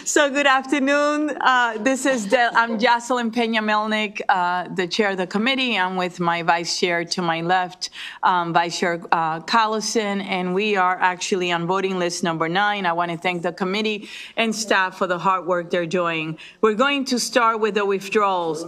So good afternoon. I'm Jocelyn Peña-Melnick, the chair of the committee. I'm with my vice chair to my left, Vice Chair Collison, and we are actually on voting list number 9. I want to thank the committee and staff for the hard work they're doing. We're going to start with the withdrawals.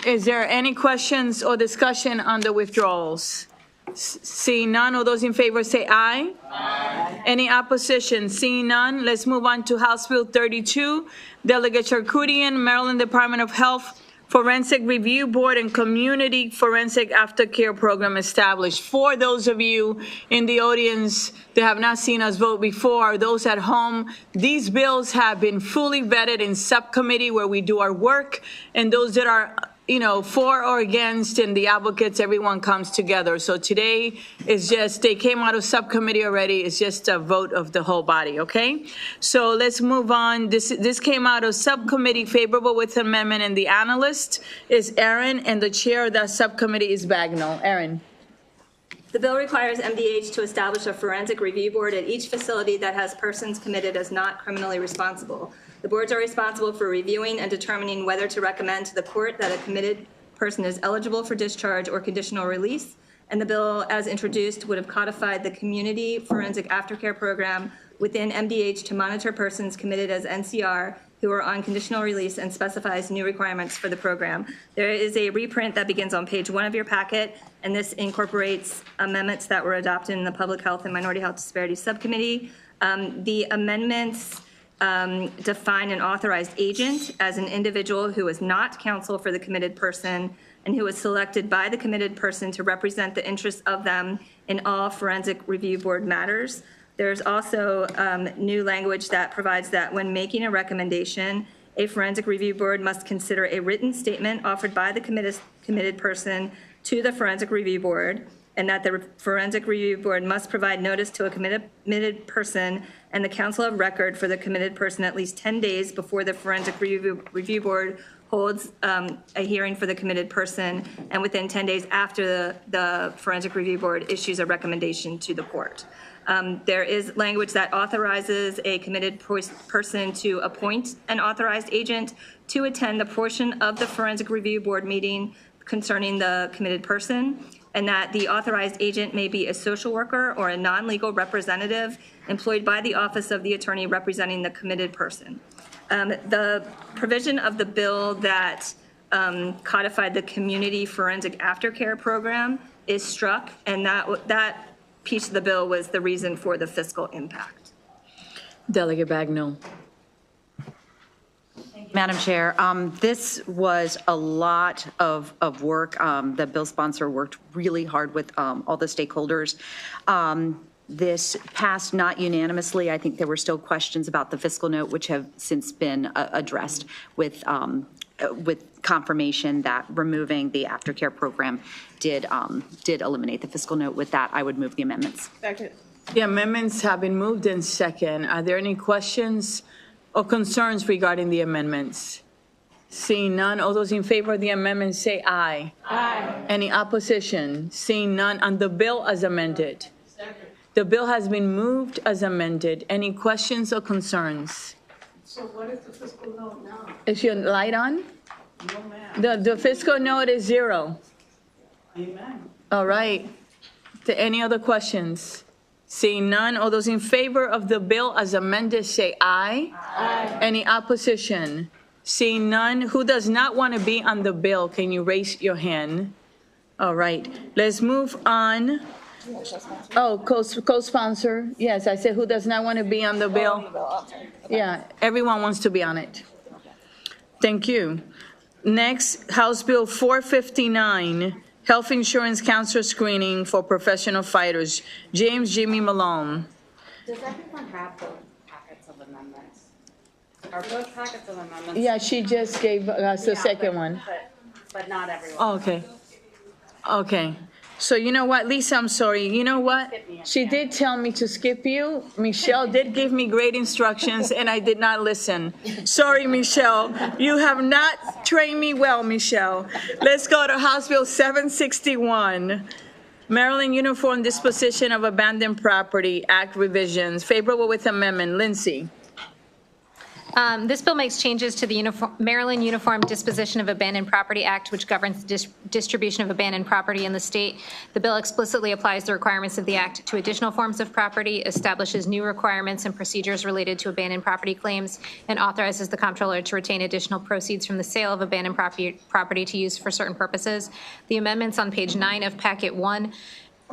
Is there any questions or discussion on the withdrawals? Seeing none, all those in favor say aye. Aye. Any opposition? Seeing none, let's move on to House Bill 32. Delegate Charkoudian, Maryland Department of Health Forensic Review Board and Community Forensic Aftercare Program established. For those of you in the audience that have not seen us vote before, those at home, these bills have been fully vetted in subcommittee where we do our work, and those that are for or against, and the advocates, everyone comes together. So today is just, they came out of subcommittee already. It's just a vote of the whole body, okay? So let's move on. This came out of subcommittee favorable with amendment, and the analyst is Aaron, and the chair of that subcommittee is Bagnall. Aaron. The bill requires MDH to establish a forensic review board at each facility that has persons committed as not criminally responsible. The boards are responsible for reviewing and determining whether to recommend to the court that a committed person is eligible for discharge or conditional release, and the bill, as introduced, would have codified the Community Forensic Aftercare Program within MDH to monitor persons committed as NCR who are on conditional release and specifies new requirements for the program. There is a reprint that begins on page 1 of your packet, and this incorporates amendments that were adopted in the Public Health and Minority Health Disparities Subcommittee. The amendments define an authorized agent as an individual who is not counsel for the committed person and who is selected by the committed person to represent the interests of them in all forensic review board matters. There's also new language that provides that when making a recommendation, a forensic review board must consider a written statement offered by the committed person to the forensic review board, and that the forensic review board must provide notice to a committed person and the counsel of record for the committed person at least 10 days before the forensic review board holds a hearing for the committed person, and within 10 days after the forensic review board issues a recommendation to the court. There is language that authorizes a committed person to appoint an authorized agent to attend the portion of the forensic review board meeting concerning the committed person, and that the authorized agent may be a social worker or a non-legal representative employed by the Office of the Attorney representing the committed person. The provision of the bill that codified the Community Forensic Aftercare Program is struck, and that piece of the bill was the reason for the fiscal impact. Delegate Bagnall. Madam Chair, this was a lot of work. The bill sponsor worked really hard with all the stakeholders. This passed not unanimously. I think there were still questions about the fiscal note, which have since been addressed with confirmation that removing the aftercare program did eliminate the fiscal note. With that, I would move the amendments. Second. The amendments have been moved in second. Are there any questions or concerns regarding the amendments? Seeing none, all those in favor of the amendment say aye. Aye. Any opposition? Seeing none, on the bill as amended. Second. The bill has been moved as amended. Any questions or concerns? So what is the fiscal note now? Is your light on? No, ma'am. The fiscal note is 0. Amen. All right. Any other questions? Seeing none, all those in favor of the bill as amended say aye. Aye. Any opposition? Seeing none, who does not want to be on the bill, can you raise your hand? All right, let's move on. Oh, co-sponsor. Yes, I said who does not want to be on the bill? Yeah, everyone wants to be on it. Thank you. Next, House Bill 459. Health Insurance Counselor Screening for Professional Fighters. James Jimmy Malone. Does everyone have the packets of amendments? Are both packets of amendments? Yeah, she just gave us the second one. But not everyone. Oh, okay. Okay. So you know what, Lisa, I'm sorry. You know what? She did tell me to skip you. Michelle did give me great instructions, and I did not listen. Sorry, Michelle. You have not trained me well, Michelle. Let's go to House Bill 761. Maryland Uniform Disposition of Abandoned Property Act revisions, favorable with amendment. Lindsay. This bill makes changes to the Maryland Uniform Disposition of Abandoned Property Act, which governs the distribution of abandoned property in the state. The bill explicitly applies the requirements of the act to additional forms of property, establishes new requirements and procedures related to abandoned property claims, and authorizes the comptroller to retain additional proceeds from the sale of abandoned property to use for certain purposes. The amendments on page 9 of Packet 1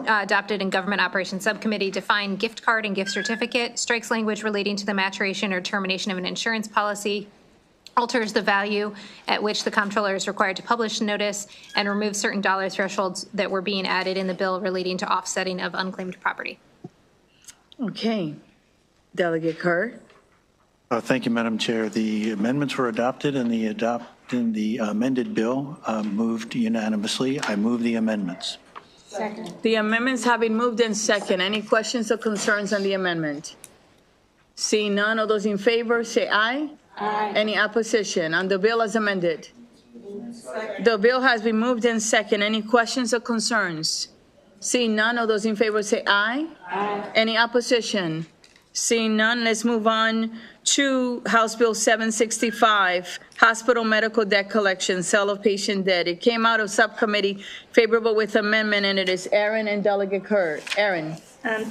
adopted in Government Operations Subcommittee define gift card and gift certificate, strikes language relating to the maturation or termination of an insurance policy, alters the value at which the comptroller is required to publish notice, and removes certain dollar thresholds that were being added in the bill relating to offsetting of unclaimed property. Okay. Delegate Kerr. Thank you, Madam Chair. The amendments were adopted and the amended bill moved unanimously. I move the amendments. Second. The amendments have been moved in second. Any questions or concerns on the amendment? Seeing none, all those in favor say aye. Aye. Any opposition on the bill as amended? The bill has been moved in second. Any questions or concerns? Seeing none, all those in favor say aye. Aye. Any opposition? Seeing none, let's move on to House Bill 765, Hospital Medical Debt Collection, Sale of Patient Debt. It came out of subcommittee, favorable with amendment, and it is Aaron and Delegate Kerr. Aaron.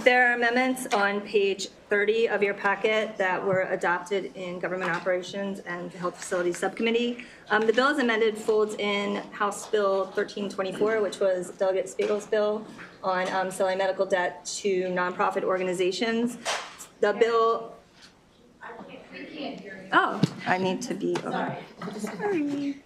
There are amendments on page 30 of your packet that were adopted in Government Operations and Health Facilities Subcommittee. The bill as amended folds in House Bill 1324, which was Delegate Spiegel's bill on selling medical debt to nonprofit organizations. The bill. Oh, I need to be over. Sorry.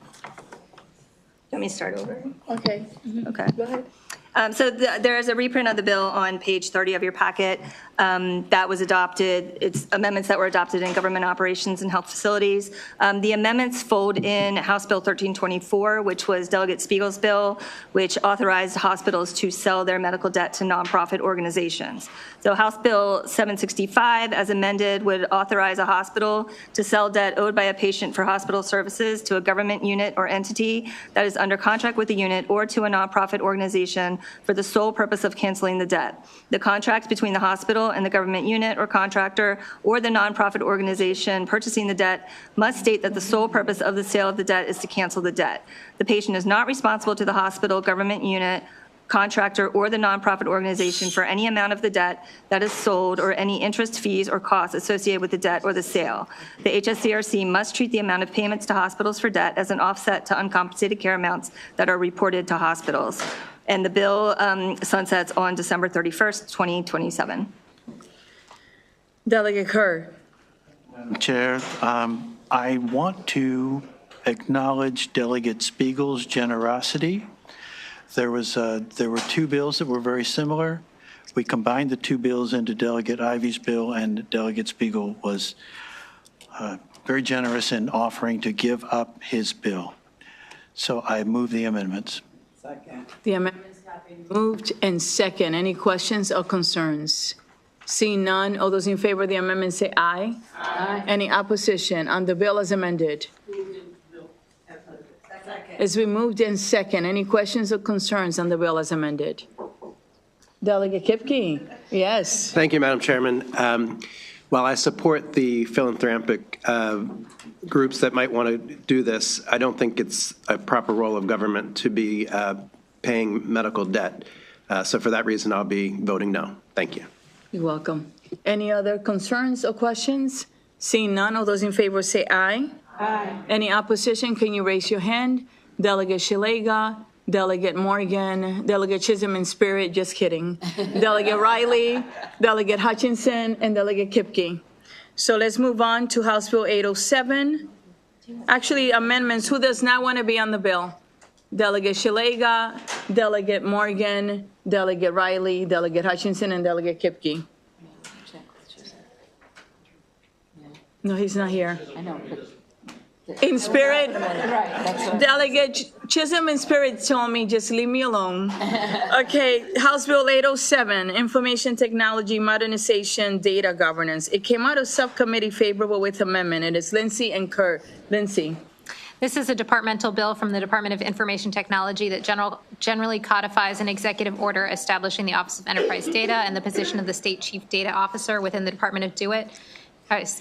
Let me start over. Okay. Okay. Go ahead. So there is a reprint of the bill on page 30 of your packet that was adopted. It's amendments that were adopted in Government Operations and Health Facilities. The amendments fold in House Bill 1324, which was Delegate Spiegel's bill, which authorized hospitals to sell their medical debt to nonprofit organizations. So House Bill 765, as amended, would authorize a hospital to sell debt owed by a patient for hospital services to a government unit or entity that is under contract with the unit or to a nonprofit organization for the sole purpose of canceling the debt. The contract between the hospital and the government unit or contractor or the nonprofit organization purchasing the debt must state that the sole purpose of the sale of the debt is to cancel the debt. The patient is not responsible to the hospital, government unit, contractor, or the nonprofit organization for any amount of the debt that is sold or any interest, fees, or costs associated with the debt or the sale. The HSCRC must treat the amount of payments to hospitals for debt as an offset to uncompensated care amounts that are reported to hospitals. And the bill sunsets on December 31st, 2027. Delegate Kerr. Madam Chair, I want to acknowledge Delegate Spiegel's generosity. There were two bills that were very similar. We combined the two bills into Delegate Ivey's bill, and Delegate Spiegel was very generous in offering to give up his bill. So I move the amendments. Second. The amendments have been moved and second. Any questions or concerns? Seeing none, all those in favor of the amendment say aye. Aye. Any opposition on the bill as amended? It's been moved in second. Any questions or concerns on the bill as amended? Delegate Kipke, yes. Thank you, Madam Chairman. While I support the philanthropic groups that might want to do this, I don't think it's a proper role of government to be paying medical debt. So for that reason, I'll be voting no. Thank you. You're welcome. Any other concerns or questions? Seeing none, all those in favor say aye. Aye. Any opposition, can you raise your hand? Delegate Shalega, Delegate Morgan, Delegate Chisholm in spirit, just kidding. Delegate Riley, Delegate Hutchinson, and Delegate Kipke. So let's move on to House Bill 807. Actually, amendments, who does not want to be on the bill? Delegate Shalega, Delegate Morgan, Delegate Riley, Delegate Hutchinson, and Delegate Kipke. No, he's not here. I know, but. In spirit, Right, that's what. Delegate Chisholm in spirit told me, just leave me alone. Okay, House Bill 807, Information Technology Modernization Data Governance. It came out of subcommittee favorable with amendment. It is Lindsay and Kerr. Lindsay. This is a departmental bill from the Department of Information Technology that generally codifies an executive order establishing the Office of Enterprise Data and the position of the State Chief Data Officer within the Department of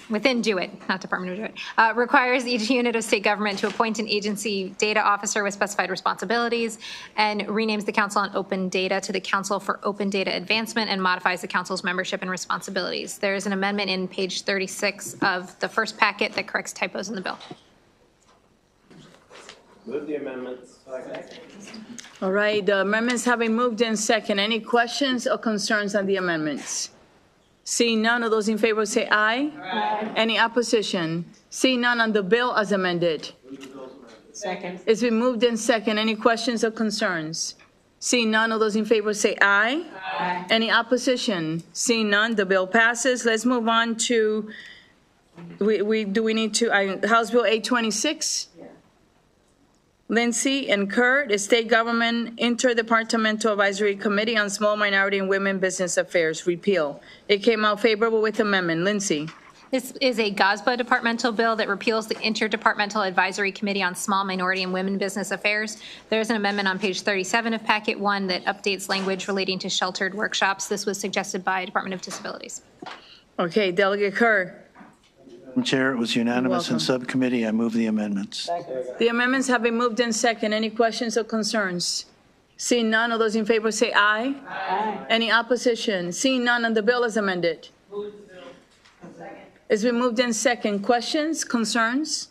within DeWitt, not Department of DeWitt, requires each unit of state government to appoint an agency data officer with specified responsibilities, and renames the Council on Open Data to the Council for Open Data Advancement and modifies the council's membership and responsibilities. There is an amendment in page 36 of the first packet that corrects typos in the bill. Move the amendments. All right, the amendments have been moved in second. Any questions or concerns on the amendments? Seeing none, of those in favor say aye. Aye. Any opposition? Seeing none on the bill as amended. Second. It's been moved in second. Any questions or concerns? Seeing none, of those in favor say aye. Aye. Any opposition? Seeing none, the bill passes. Let's move on to, House Bill 826? Lindsay and Kurt, State Government Interdepartmental Advisory Committee on Small Minority and Women Business Affairs, repeal. It came out favorable with amendment. Lindsay. This is a GOSBA departmental bill that repeals the Interdepartmental Advisory Committee on Small Minority and Women Business Affairs. There's an amendment on page 37 of Packet 1 that updates language relating to sheltered workshops. This was suggested by Department of Disabilities. Okay, Delegate Kerr. Madam Chair, it was unanimous in subcommittee. I move the amendments. The amendments have been moved in second. Any questions or concerns? Seeing none, of those in favor say aye. Aye. Any opposition? Seeing none, on the bill as amended. It's been moved in second. Questions, concerns?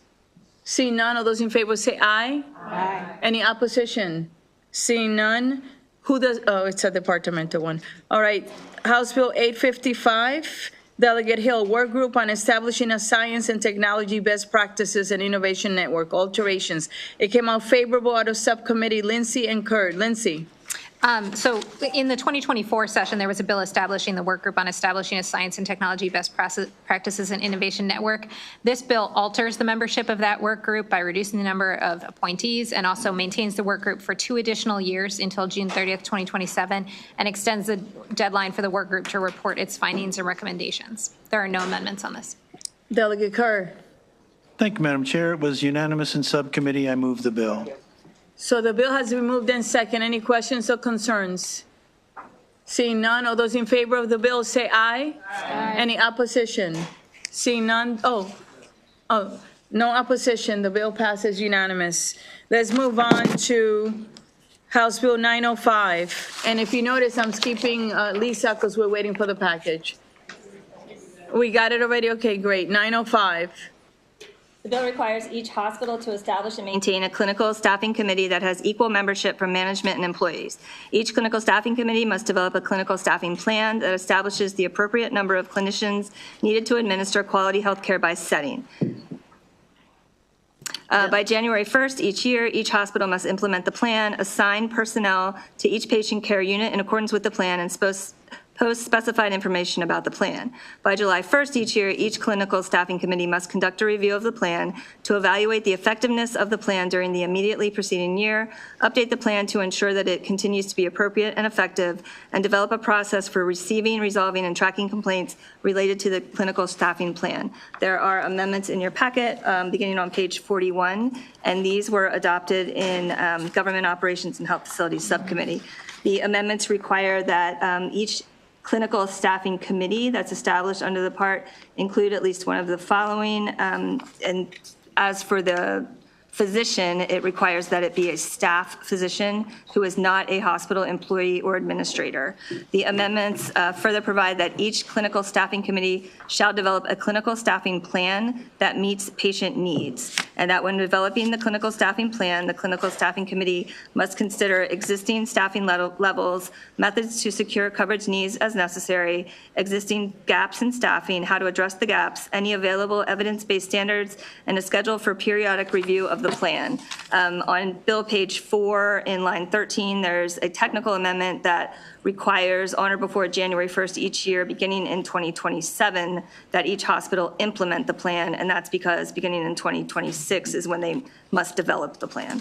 Seeing none, of those in favor say aye. Aye. Any opposition? Seeing none, it's a departmental one. All right, House Bill 855. Delegate Hill, Work Group on Establishing a Science and Technology Best Practices and Innovation Network, alterations. It came out favorable out of subcommittee. Lindsay and Kurt. Lindsay. So in the 2024 session, there was a bill establishing the work group on establishing a science and technology best practices and innovation network. This bill alters the membership of that work group by reducing the number of appointees and also maintains the work group for 2 additional years until June 30th, 2027, and extends the deadline for the work group to report its findings and recommendations. There are no amendments on this. Delegate Kerr. Thank you, Madam Chair. It was unanimous in subcommittee. I move the bill. So the bill has been moved in second. Any questions or concerns? Seeing none, all those in favor of the bill say aye. Aye. Any opposition? Seeing none, no opposition. The bill passes unanimous. Let's move on to House Bill 905. And if you notice, I'm skipping Lisa because we're waiting for the package. We got it already? Okay, great. 905. The bill requires each hospital to establish and maintain a clinical staffing committee that has equal membership from management and employees. Each clinical staffing committee must develop a clinical staffing plan that establishes the appropriate number of clinicians needed to administer quality health care by setting. By January 1st each year, each hospital must implement the plan, assign personnel to each patient care unit in accordance with the plan, and post specified information about the plan. By July 1st each year, each clinical staffing committee must conduct a review of the plan to evaluate the effectiveness of the plan during the immediately preceding year, update the plan to ensure that it continues to be appropriate and effective, and develop a process for receiving, resolving, and tracking complaints related to the clinical staffing plan. There are amendments in your packet beginning on page 41, and these were adopted in Government Operations and Health Facilities Subcommittee. The amendments require that each clinical staffing committee that's established under the part include at least one of the following. And as for the physician, it requires that it be a staff physician who is not a hospital employee or administrator. The amendments further provide that each clinical staffing committee shall develop a clinical staffing plan that meets patient needs, and that when developing the clinical staffing plan, the clinical staffing committee must consider existing staffing levels, methods to secure coverage needs as necessary, existing gaps in staffing, how to address the gaps, any available evidence-based standards, and a schedule for periodic review of the plan. On bill page 4 in line 13, there's a technical amendment that requires on or before January 1st each year, beginning in 2027, that each hospital implement the plan, and that's because beginning in 2026 is when they must develop the plan.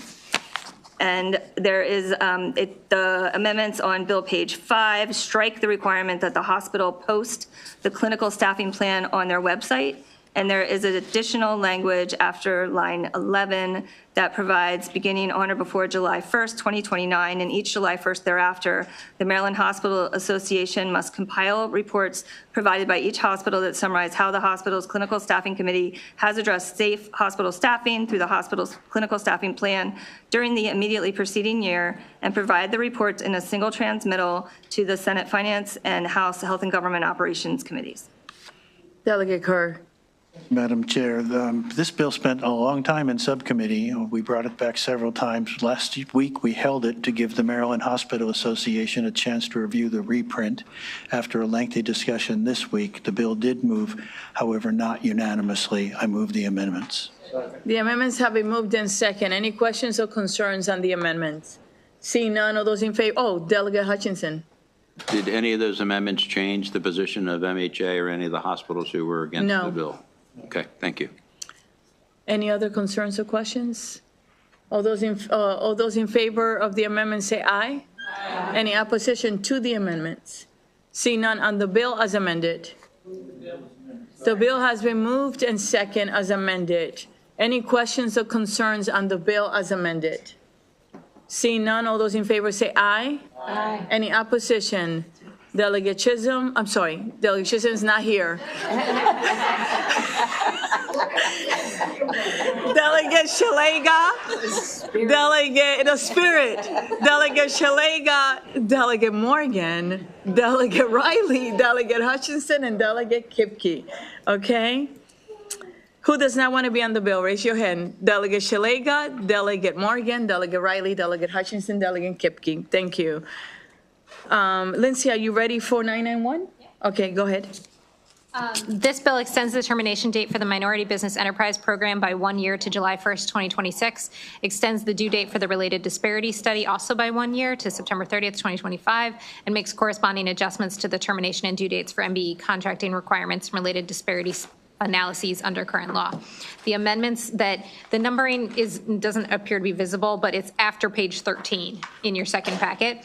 And there is the amendments on bill page 5 strike the requirement that the hospital post the clinical staffing plan on their website. And there is an additional language after line 11 that provides beginning on or before July 1st, 2029, and each July 1st thereafter, the Maryland Hospital Association must compile reports provided by each hospital that summarize how the hospital's clinical staffing committee has addressed safe hospital staffing through the hospital's clinical staffing plan during the immediately preceding year, and provide the reports in a single transmittal to the Senate Finance and House Health and Government Operations Committees. Delegate Kerr. Madam Chair, this bill spent a long time in subcommittee. We brought it back several times. Last week, we held it to give the Maryland Hospital Association a chance to review the reprint. After a lengthy discussion this week, the bill did move, however, not unanimously. I move the amendments. The amendments have been moved in second. Any questions or concerns on the amendments? Seeing none, all those in favor, Delegate Hutchinson. Did any of those amendments change the position of MHA or any of the hospitals who were against No. the bill? Okay, thank you. Any other concerns or questions? All those in favor of the amendment say aye. Aye. Any opposition to the amendments? Seeing none, on the bill as amended. The bill has been moved and second as amended. Any questions or concerns on the bill as amended? Seeing none, all those in favor say aye. Aye. Any opposition? Delegate Chisholm is not here. Delegate Shalega, Delegate Shalega, Delegate Morgan, Delegate Riley, Delegate Hutchinson, and Delegate Kipke. Okay? Who does not want to be on the bill? Raise your hand. Delegate Shalega, Delegate Morgan, Delegate Riley, Delegate Hutchinson, Delegate Kipke. Thank you. Lindsay, are you ready for 991? Okay, go ahead. This bill extends the termination date for the Minority Business Enterprise Program by 1 year to July 1st, 2026, extends the due date for the related disparity study also by 1 year to September 30th, 2025, and makes corresponding adjustments to the termination and due dates for MBE contracting requirements and related disparity analyses under current law. The amendments that the numbering doesn't appear to be visible, but it's after page 13 in your second packet.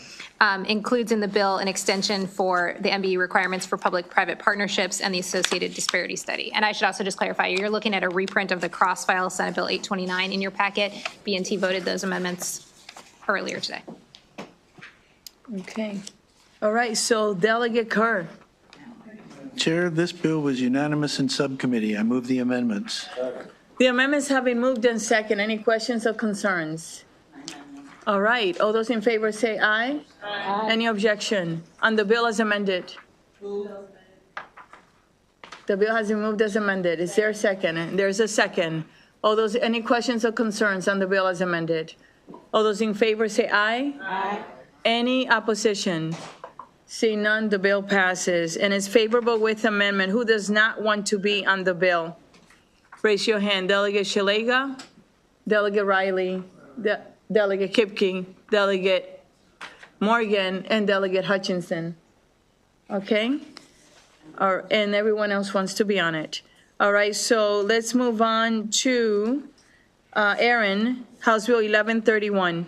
Includes in the bill an extension for the MBE requirements for public-private partnerships and the associated disparity study. And I should also just clarify, you're looking at a reprint of the cross-file Senate Bill 829 in your packet. B&T voted those amendments earlier today. Okay. All right, so Delegate Kerr. Chair, this bill was unanimous in subcommittee. I move the amendments. The amendments have been moved and second. Any questions or concerns? All right, all those in favor say aye. Aye. Any objection? On the bill as amended? The bill has been moved as amended. Is there a second? There's a second. Any questions or concerns on the bill as amended? All those in favor say aye. Aye. Any opposition? Seeing none, the bill passes and is favorable with amendment. Who does not want to be on the bill? Raise your hand. Delegate Shalega, Delegate Riley, Delegate Kipke, Delegate Morgan, and Delegate Hutchinson. Okay? And everyone else wants to be on it. All right, so let's move on to Aaron, House Bill 1131.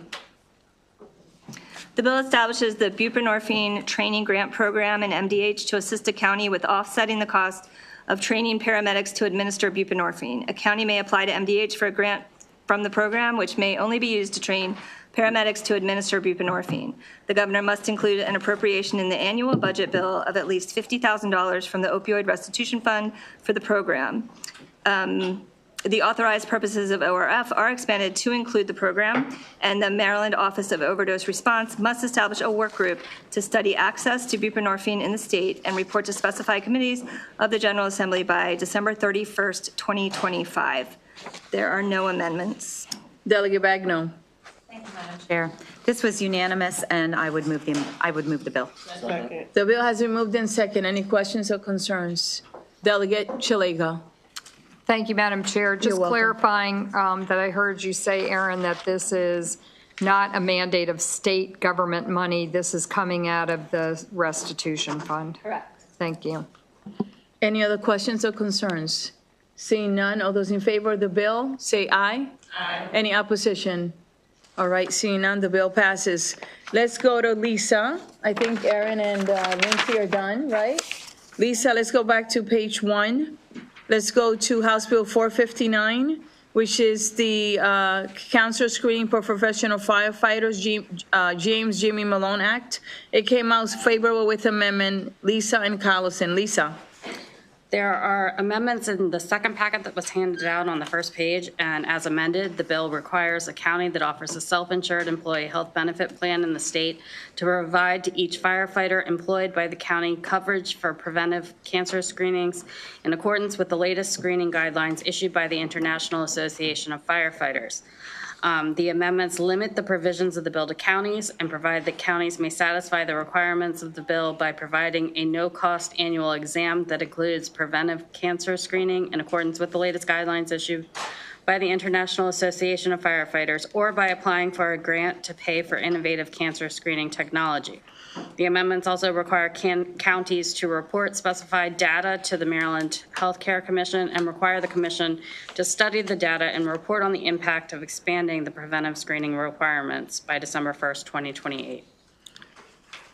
The bill establishes the buprenorphine training grant program in MDH to assist a county with offsetting the cost of training paramedics to administer buprenorphine. A county may apply to MDH for a grant from the program, which may only be used to train paramedics to administer buprenorphine. The governor must include an appropriation in the annual budget bill of at least $50,000 from the opioid restitution fund for the program. The authorized purposes of ORF are expanded to include the program, and the Maryland Office of Overdose Response must establish a work group to study access to buprenorphine in the state and report to specified committees of the General Assembly by December 31st, 2025. There are no amendments. Delegate Bagno. Thank you, Madam Chair. This was unanimous, and I would move the bill. Second. The bill has been moved in second. Any questions or concerns? Delegate Shalega. Thank you, Madam Chair. Just welcome. clarifying that I heard you say, Aaron, that this is not a mandate of state government money. This is coming out of the restitution fund. Correct. Thank you. Any other questions or concerns? Seeing none, all those in favor of the bill, say aye. Aye. Any opposition? All right, seeing none, the bill passes. Let's go to Lisa. I think Aaron and Lindsay are done, right? Lisa, let's go back to page 1. Let's go to House Bill 459, which is the cancer screening for professional firefighters, James Jimmy Malone Act. It came out favorable with amendment. Lisa and Collison. Lisa. There are amendments in the second packet that was handed out on the first page, and as amended, the bill requires a county that offers a self-insured employee health benefit plan in the state to provide to each firefighter employed by the county coverage for preventive cancer screenings in accordance with the latest screening guidelines issued by the International Association of Firefighters. The amendments limit the provisions of the bill to counties and provide that counties may satisfy the requirements of the bill by providing a no-cost annual exam that includes preventive cancer screening in accordance with the latest guidelines issued by the International Association of Firefighters, or by applying for a grant to pay for innovative cancer screening technology. The amendments also require counties to report specified data to the Maryland Healthcare Commission and require the commission to study the data and report on the impact of expanding the preventive screening requirements by December 1st, 2028.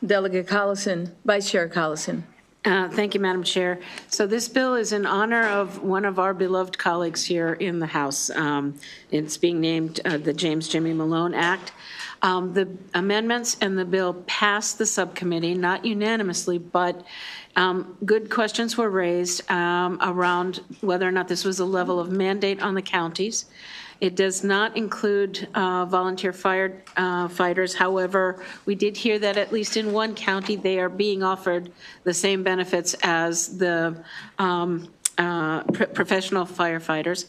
Delegate Collison, Vice Chair Collison. Thank you, Madam Chair. So this bill is in honor of one of our beloved colleagues here in the House. It's being named the James Jimmy Malone Act. The amendments and the bill passed the subcommittee, not unanimously, but good questions were raised around whether or not this was a level of mandate on the counties. It does not include volunteer firefighters. However, we did hear that at least in one county, they are being offered the same benefits as the professional firefighters.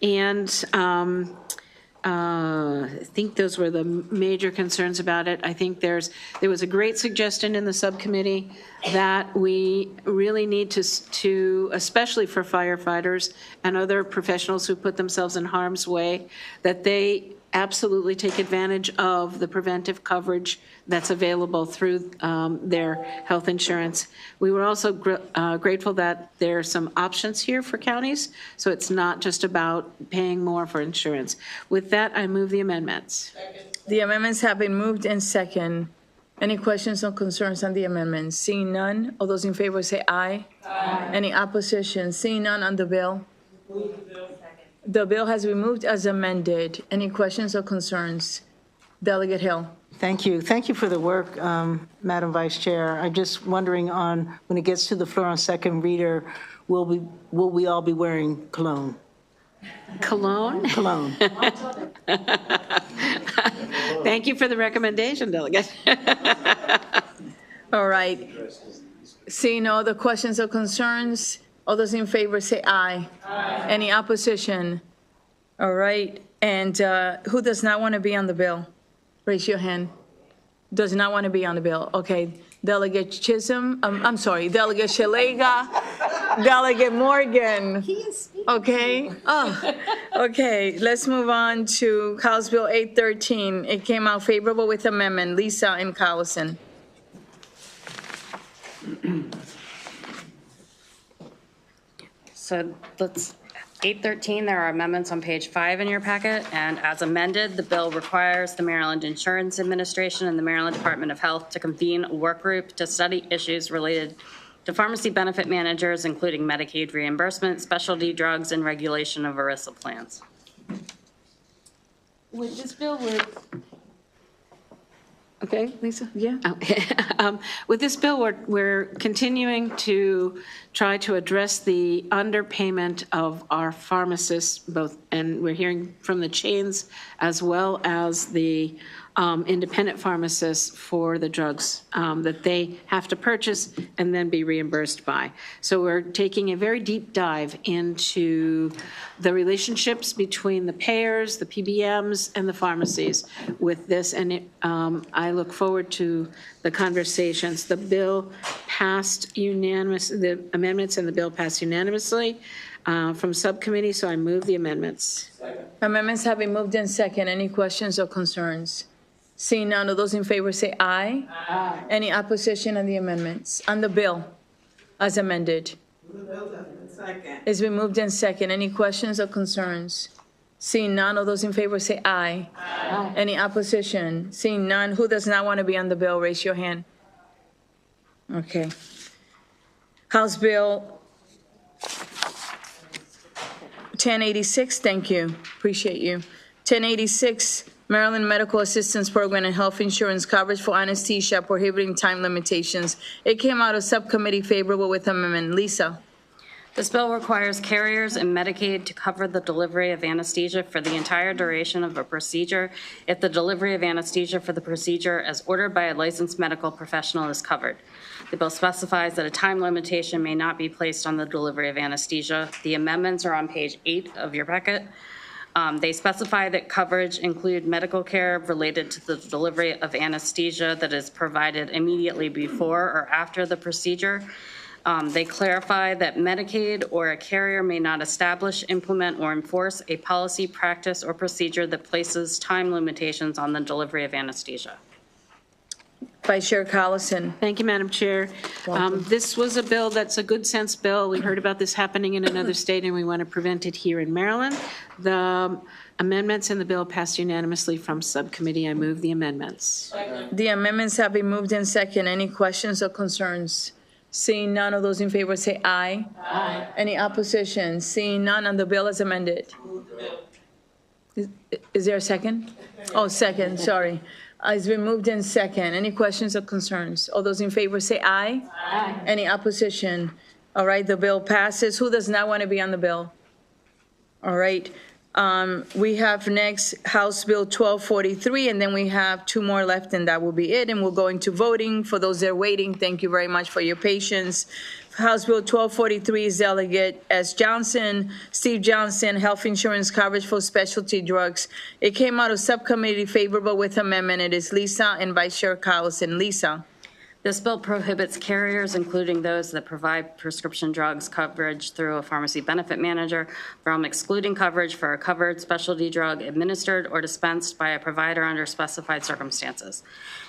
And I think those were the major concerns about it. I think there was a great suggestion in the subcommittee that we really need to, especially for firefighters and other professionals who put themselves in harm's way, that they absolutely take advantage of the preventive coverage that's available through their health insurance. We were also grateful that there are some options here for counties, so it's not just about paying more for insurance. With that, I move the amendments. The amendments have been moved and second. Any questions or concerns on the amendments? Seeing none, all those in favor say aye. Aye. Any opposition? Seeing none on the bill? Move the bill. The bill has been moved as amended. Any questions or concerns? Delegate Hill. Thank you. Thank you for the work, Madam Vice Chair. I'm just wondering on, when it gets to the floor on second reader, will we all be wearing cologne? Cologne? Cologne. Thank you for the recommendation, Delegate. All right. Seeing no other questions or concerns, all those in favor say aye. Aye. Any opposition? All right. And who does not want to be on the bill? Raise your hand. Does not want to be on the bill. Okay. Delegate Chisholm, I'm sorry, Delegate Shalega, Delegate Morgan. Okay. Oh, okay. Let's move on to House Bill 813. It came out favorable with amendment. Lisa and Collison. So 813, there are amendments on page 5 in your packet, and as amended, the bill requires the Maryland Insurance Administration and the Maryland Department of Health to convene a work group to study issues related to pharmacy benefit managers, including Medicaid reimbursement, specialty drugs, and regulation of ERISA plans. With this bill, okay, Lisa? Yeah. With this bill, we're continuing to try to address the underpayment of our pharmacists, both, and we're hearing from the chains as well as the independent pharmacists for the drugs that they have to purchase and then be reimbursed by. So we're taking a very deep dive into the relationships between the payers, the PBMs, and the pharmacies with this, and I look forward to the conversations. The bill passed unanimously, the amendments and the bill passed unanimously from subcommittee, so I move the amendments. Second. Amendments have been moved in second. Any questions or concerns? Seeing none, all those in favor say aye. Aye. Any opposition on the amendments? On the bill as amended? Second. It's been moved in second. Any questions or concerns? Seeing none, all those in favor say aye. Aye. Any opposition? Seeing none, who does not want to be on the bill? Raise your hand. Okay. House Bill 1086, thank you, appreciate you. 1086, Maryland Medical Assistance Program and Health Insurance Coverage for Anesthesia Prohibiting Time Limitations. It came out of subcommittee favorable with amendment. Lisa? This bill requires carriers and Medicaid to cover the delivery of anesthesia for the entire duration of a procedure if the delivery of anesthesia for the procedure as ordered by a licensed medical professional is covered. The bill specifies that a time limitation may not be placed on the delivery of anesthesia. The amendments are on page 8 of your packet. They specify that coverage include medical care related to the delivery of anesthesia that is provided immediately before or after the procedure. They clarify that Medicaid or a carrier may not establish, implement, or enforce a policy, practice, or procedure that places time limitations on the delivery of anesthesia. Vice Chair Collison. Thank you, Madam Chair. This was a bill that's a good sense bill. We heard about this happening in another state, and we want to prevent it here in Maryland. The amendments in the bill passed unanimously from subcommittee. I move the amendments. The amendments have been moved in second. Any questions or concerns? Seeing none, of those in favor say aye. Aye. Any opposition? Seeing none, on the bill as amended. Is there a second? Oh, second, sorry. It's been moved in second. Any questions or concerns? All those in favor say aye. Aye. Any opposition? All right, the bill passes. Who does not want to be on the bill? All right. We have next House Bill 1243, and then we have 2 more left, and that will be it. And we'll go into voting. For those that are waiting, thank you very much for your patience. House Bill 1243 is Delegate S. Johnson, Steve Johnson, Health Insurance Coverage for Specialty Drugs. It came out of subcommittee favorable with amendment. It is Lisa and Vice Chair Collison. Lisa. This bill prohibits carriers, including those that provide prescription drugs coverage through a pharmacy benefit manager, from excluding coverage for a covered specialty drug administered or dispensed by a provider under specified circumstances.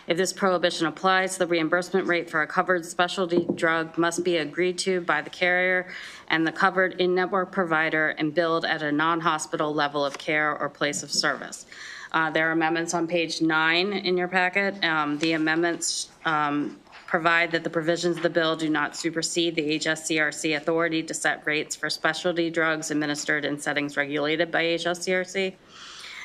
If this prohibition applies, the reimbursement rate for a covered specialty drug must be agreed to by the carrier and the covered in-network provider and billed at a non-hospital level of care or place of service. There are amendments on page 9 in your packet. The amendments provide that the provisions of the bill do not supersede the HSCRC authority to set rates for specialty drugs administered in settings regulated by HSCRC.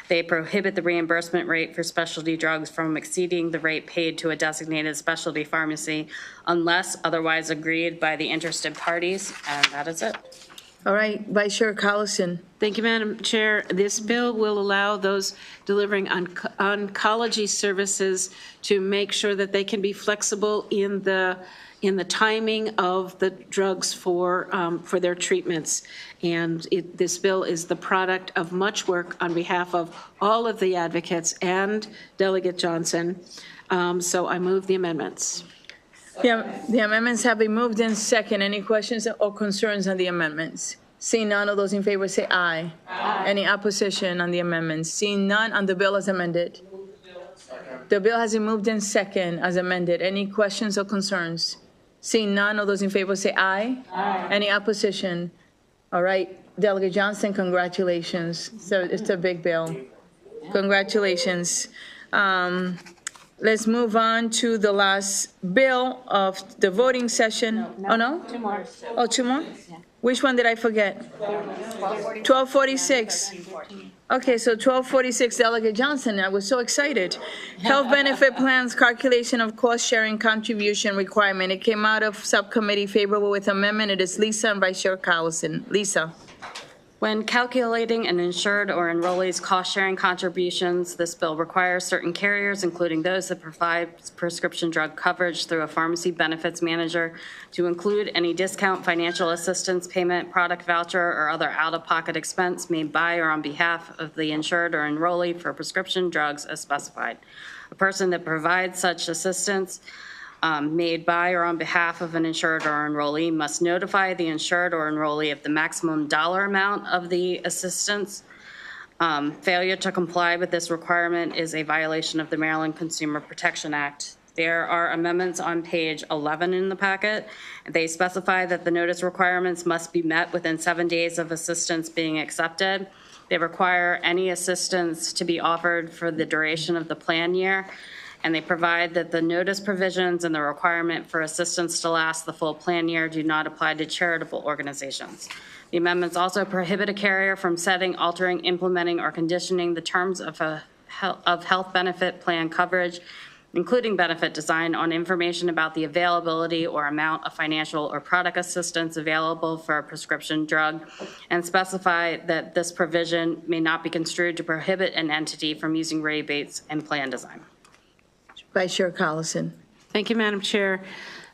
They prohibit the reimbursement rate for specialty drugs from exceeding the rate paid to a designated specialty pharmacy unless otherwise agreed by the interested parties, and that is it. All right, Vice Chair Collison. Thank you, Madam Chair. This bill will allow those delivering oncology services to make sure that they can be flexible in the timing of the drugs for their treatments. And this bill is the product of much work on behalf of all of the advocates and Delegate Johnson. So I move the amendments. Yeah, the amendments have been moved in second. Any questions or concerns on the amendments? Seeing none, of those in favor say aye. Aye. Any opposition on the amendments? Seeing none, on the bill as amended. The bill has been moved in second as amended. Any questions or concerns? Seeing none, of those in favor say aye. Aye. Any opposition? All right, Delegate Johnson, congratulations. So it's a big bill. Congratulations. Let's move on to the last bill of the voting session. Oh, no? 2 more. Oh, 2 more? Yeah. Which one did I forget? 1246. Okay, so 1246, Delegate Johnson, I was so excited. Health benefit plans, calculation of cost-sharing contribution requirement. It came out of subcommittee favorable with amendment. It is Lisa and Vice Chair Collison. Lisa. When calculating an insured or enrollee's cost-sharing contributions, this bill requires certain carriers, including those that provide prescription drug coverage through a pharmacy benefits manager, to include any discount, financial assistance payment, product voucher, or other out-of-pocket expense made by or on behalf of the insured or enrollee for prescription drugs as specified. A person that provides such assistance made by or on behalf of an insured or enrollee must notify the insured or enrollee of the maximum dollar amount of the assistance. Failure to comply with this requirement is a violation of the Maryland Consumer Protection Act. There are amendments on page 11 in the packet. They specify that the notice requirements must be met within 7 days of assistance being accepted. They require any assistance to be offered for the duration of the plan year. And they provide that the notice provisions and the requirement for assistance to last the full plan year do not apply to charitable organizations. The amendments also prohibit a carrier from setting, altering, implementing, or conditioning the terms of health benefit plan coverage, including benefit design, on information about the availability or amount of financial or product assistance available for a prescription drug, and specify that this provision may not be construed to prohibit an entity from using rebates in plan design. Vice Chair Collison. Thank you, Madam Chair.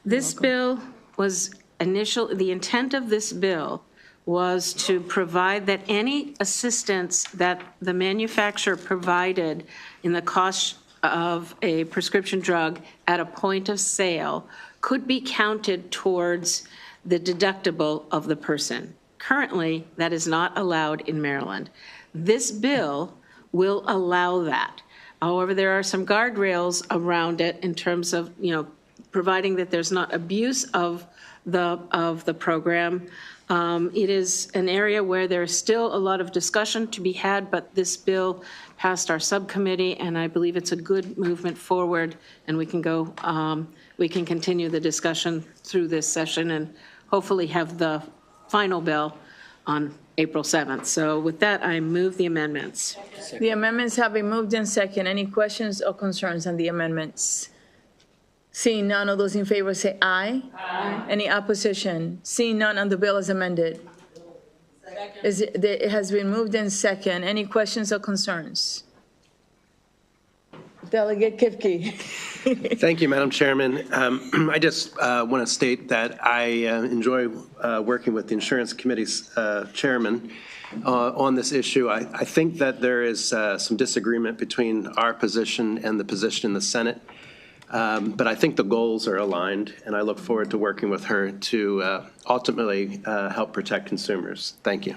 This bill was the intent of this bill was to provide that any assistance that the manufacturer provided in the cost of a prescription drug at a point of sale could be counted towards the deductible of the person. Currently, that is not allowed in Maryland. This bill will allow that. However, there are some guardrails around it in terms of, providing that there's not abuse of the program. It is an area where there's still a lot of discussion to be had, but this bill passed our subcommittee, and I believe it's a good movement forward, and we can continue the discussion through this session and hopefully have the final bill on April 7th. So with that, I move the amendments. The amendments have been moved in second. Any questions or concerns on the amendments? Seeing none, all those in favor say aye. Aye. Any opposition? Seeing none on the bill as amended. It has been moved in second. Any questions or concerns? Delegate Kifke. Thank you, Madam Chairman. I just want to state that I enjoy working with the Insurance Committee's chairman on this issue. I think that there is some disagreement between our position and the position in the Senate. But I think the goals are aligned, and I look forward to working with her to ultimately help protect consumers. Thank you.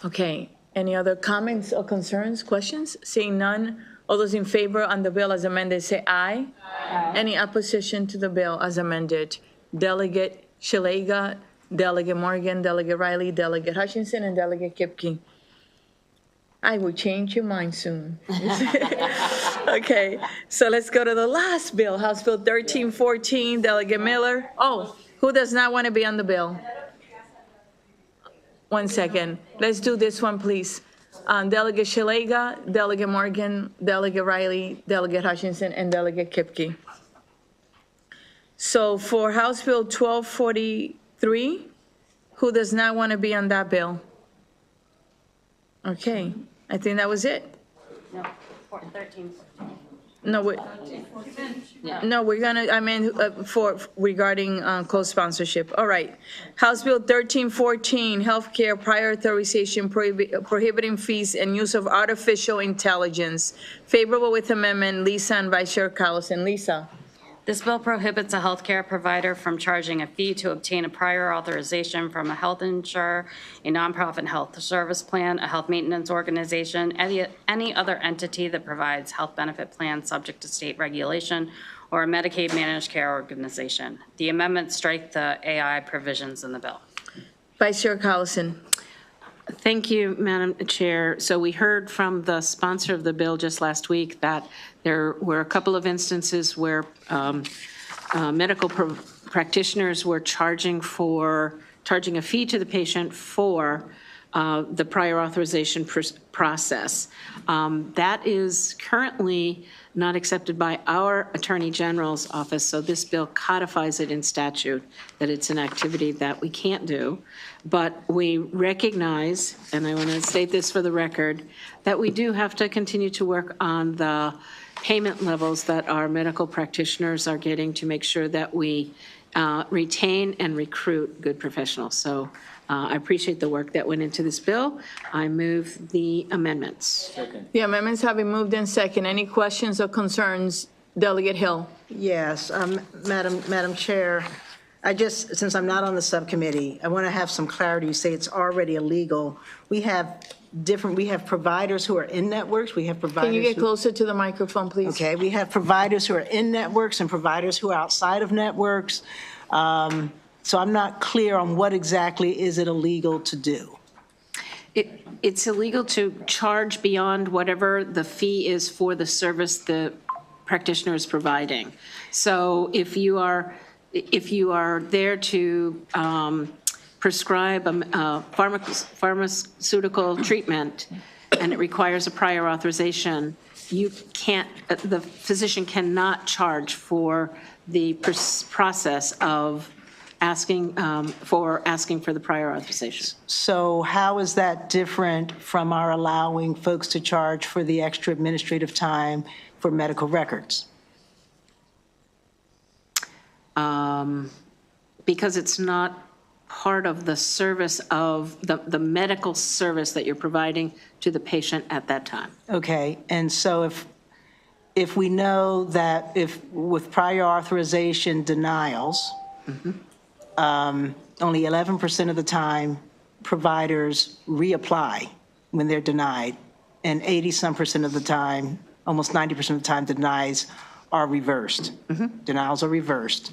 Okay. Any other comments or concerns, questions? Seeing none, all those in favor on the bill as amended say aye. Aye. Any opposition to the bill as amended? Delegate Shalega, Delegate Morgan, Delegate Riley, Delegate Hutchinson, and Delegate Kipke. I will change your mind soon. Okay, so let's go to the last bill, House Bill 1314, Delegate Miller. Oh, who does not want to be on the bill? 1 second. Let's do this one, please. Delegate Shalega, Delegate Morgan, Delegate Riley, Delegate Hutchinson, and Delegate Kipke. So for House Bill 1243, who does not want to be on that bill? Okay, I think that was it. No, 13. No, we're gonna, for regarding co-sponsorship. All right. House Bill 1314, Healthcare Prior Authorization Prohibiting Fees and Use of Artificial Intelligence. Favorable with amendment, Lisa and Vice Chair Collison. Lisa. This bill prohibits a healthcare provider from charging a fee to obtain a prior authorization from a health insurer, a nonprofit health service plan, a health maintenance organization, any other entity that provides health benefit plans subject to state regulation, or a Medicaid managed care organization. The amendments strike the AI provisions in the bill. Vice Chair Collison. Thank you, Madam Chair. So we heard from the sponsor of the bill just last week that there were a couple of instances where medical practitioners were charging a fee to the patient for the prior authorization process. That is currently not accepted by our Attorney General's office, so this bill codifies it in statute that it's an activity that we can't do. But we recognize, and I want to state this for the record, that we do have to continue to work on the payment levels that our medical practitioners are getting to make sure that we retain and recruit good professionals. So I appreciate the work that went into this bill. I move the amendments. Second. The amendments have been moved in second. Any questions or concerns? Delegate Hill. Yes, Madam Chair, since I'm not on the subcommittee, I want to have some clarity. You say it's already illegal. We have providers who are in networks. We have providers. Can you get closer to the microphone, please? Okay, we have providers who are in networks and providers who are outside of networks. So I'm not clear on what exactly is it illegal to do. It's illegal to charge beyond whatever the fee is for the service the practitioner is providing. So if you are there to prescribe a pharmaceutical treatment and it requires a prior authorization, you can't, the physician cannot charge for the process of asking for the prior authorization. So how is that different from our allowing folks to charge for the extra administrative time for medical records? Because it's not part of the service of the medical service that you're providing to the patient at that time. Okay, and so if we know that if with prior authorization denials, only 11% of the time providers reapply when they're denied, and 80-some% of the time, almost 90% of the time, denials are reversed. Denials are reversed.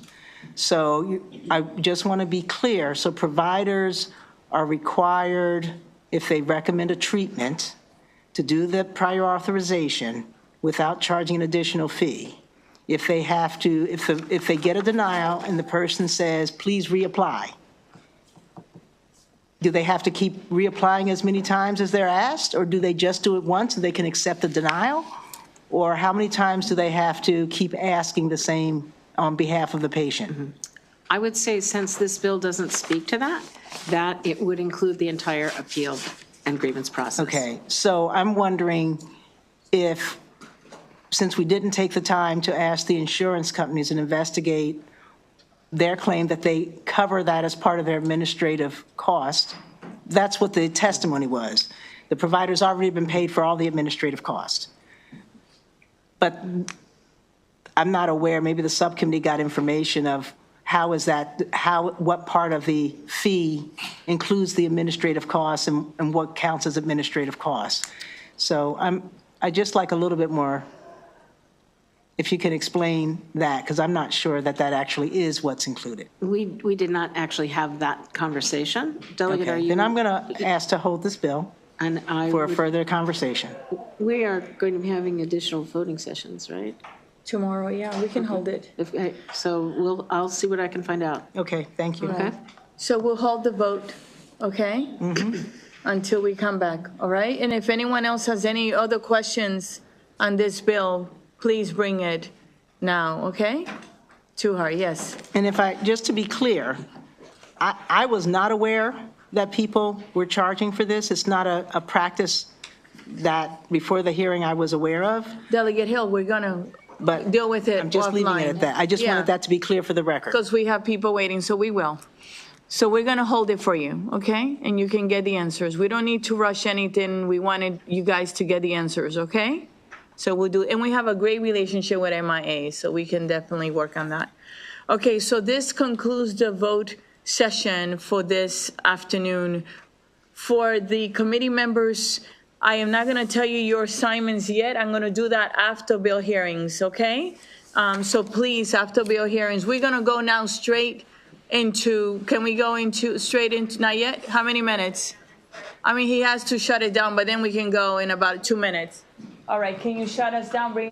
So I just want to be clear. So providers are required, if they recommend a treatment, to do the prior authorization without charging an additional fee. If they have to, if they get a denial and the person says, please reapply, do they have to keep reapplying as many times as they're asked, or do they just do it once and they can accept the denial? Or how many times do they have to keep asking the same on behalf of the patient? I would say, since this bill doesn't speak to that it would include the entire appeal and grievance process. Okay, so I'm wondering if, since we didn't take the time to ask the insurance companies and investigate their claim that they cover that as part of their administrative cost, that's what the testimony was. The provider's already been paid for all the administrative cost. But I'm not aware, maybe the subcommittee got information of how is that, what part of the fee includes the administrative costs and what counts as administrative costs. So I just like a little bit more, if you can explain that, because I'm not sure that that actually is what's included. We did not actually have that conversation. Delegate, Okay, are you? then I'm going to ask to hold this bill And for a further conversation. we are going to be having additional voting sessions, right? Tomorrow, yeah, we can hold it. So I'll see what I can find out. Okay, thank you. Okay? So we'll hold the vote, okay? Until we come back, all right? And if anyone else has any other questions on this bill, please bring it now, okay? To her, yes. And just to be clear, I was not aware that people were charging for this. It's not a practice that before the hearing I was aware of, Delegate Hill, we're gonna but deal with it I'm just leaving it offline. at that. I just wanted that to be clear for the record. Because we have people waiting, so we will. So we're gonna hold it for you, okay? And you can get the answers. We don't need to rush anything. We wanted you guys to get the answers, okay? So we'll do, and we have a great relationship with MIA, so we can definitely work on that. Okay, so this concludes the vote session for this afternoon. For the committee members, I am not going to tell you your assignments yet. I'm going to do that after bill hearings, okay? So please, after bill hearings, we're going to go now straight into, can we go straight into, not yet? How many minutes? I mean, he has to shut it down, but then we can go in about 2 minutes. All right, can you shut us down? Bring